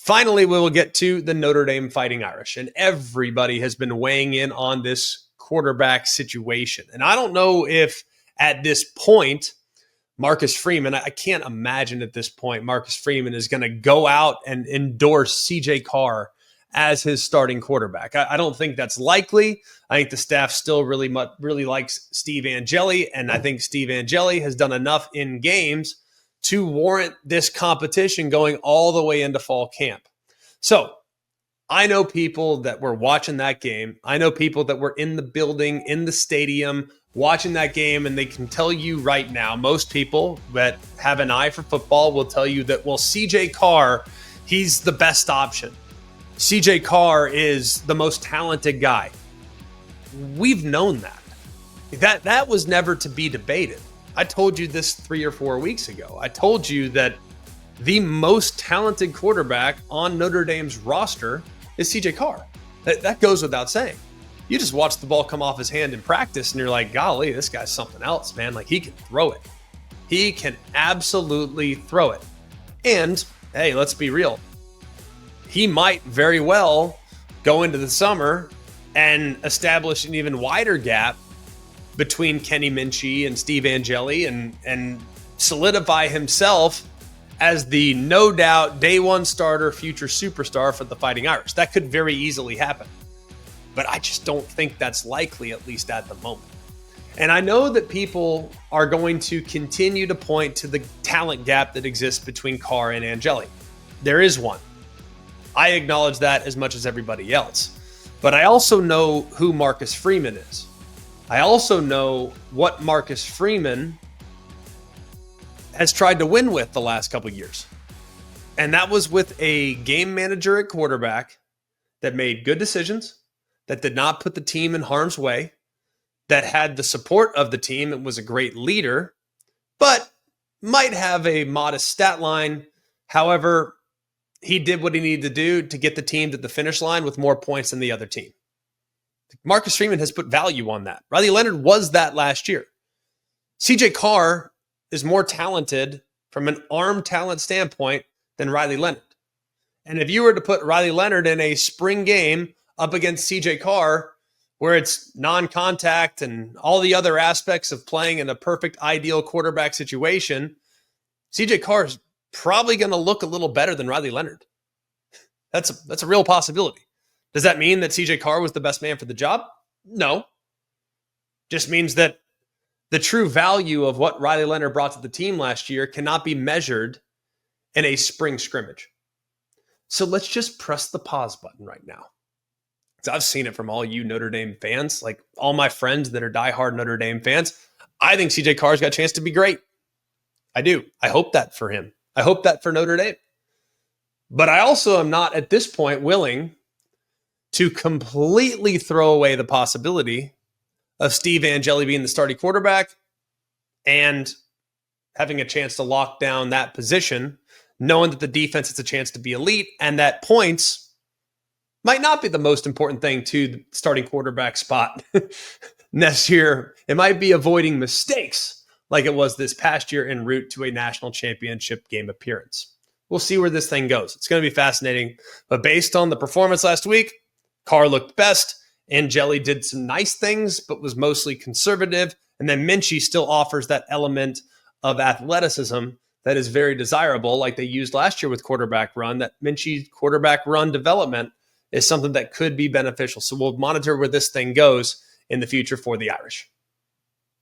Finally, we will get to the Notre Dame Fighting Irish, and everybody has been weighing in on this quarterback situation. And I don't know if at this point, Marcus Freeman, I can't imagine at this point, Marcus Freeman is going to go out and endorse CJ Carr as his starting quarterback. I don't think that's likely. I think the staff still really likes Steve Angeli, and I think Steve Angeli has done enough in games to warrant this competition going all the way into fall camp. So I know people that were watching that game. I know people that were in the building, in the stadium, watching that game, and they can tell you right now, most people that have an eye for football will tell you that, well, CJ Carr, he's the best option. CJ Carr is the most talented guy. We've known that. That was never to be debated. I told you this 3 or 4 weeks ago. I told you that the most talented quarterback on Notre Dame's roster is CJ Carr. That goes without saying. You just watch the ball come off his hand in practice and you're like, golly, this guy's something else, man. Like, he can throw it. He can absolutely throw it. And, hey, let's be real. He might very well go into the summer and establish an even wider gap between Kenny Minchie and Steve Angeli and solidify himself as the no doubt day one starter, future superstar for the Fighting Irish. That could very easily happen. But I just don't think that's likely, at least at the moment. And I know that people are going to continue to point to the talent gap that exists between Carr and Angeli. There is one. I acknowledge that as much as everybody else. But I also know who Marcus Freeman is. I also know what Marcus Freeman has tried to win with the last couple of years. And that was with a game manager at quarterback that made good decisions, that did not put the team in harm's way, that had the support of the team and was a great leader, but might have a modest stat line. However, he did what he needed to do to get the team to the finish line with more points than the other team. Marcus Freeman has put value on that. Riley Leonard was that last year. CJ Carr is more talented from an arm talent standpoint than Riley Leonard. And if you were to put Riley Leonard in a spring game up against CJ Carr, where it's non-contact and all the other aspects of playing in a perfect ideal quarterback situation, CJ Carr is probably going to look a little better than Riley Leonard. That's a real possibility. Does that mean that CJ Carr was the best man for the job? No. Just means that the true value of what Riley Leonard brought to the team last year cannot be measured in a spring scrimmage. So let's just press the pause button right now. I've seen it from all you Notre Dame fans, like all my friends that are diehard Notre Dame fans. I think CJ Carr's got a chance to be great. I do. I hope that for him. I hope that for Notre Dame. But I also am not at this point willing to completely throw away the possibility of Steve Angeli being the starting quarterback and having a chance to lock down that position, knowing that the defense has a chance to be elite and that points might not be the most important thing to the starting quarterback spot next year. It might be avoiding mistakes like it was this past year en route to a national championship game appearance. We'll see where this thing goes. It's going to be fascinating. But based on the performance last week, Carr looked best. Angeli did some nice things, but was mostly conservative. And then Minchie still offers that element of athleticism that is very desirable, like they used last year with quarterback run. That Minchie quarterback run development is something that could be beneficial. So we'll monitor where this thing goes in the future for the Irish.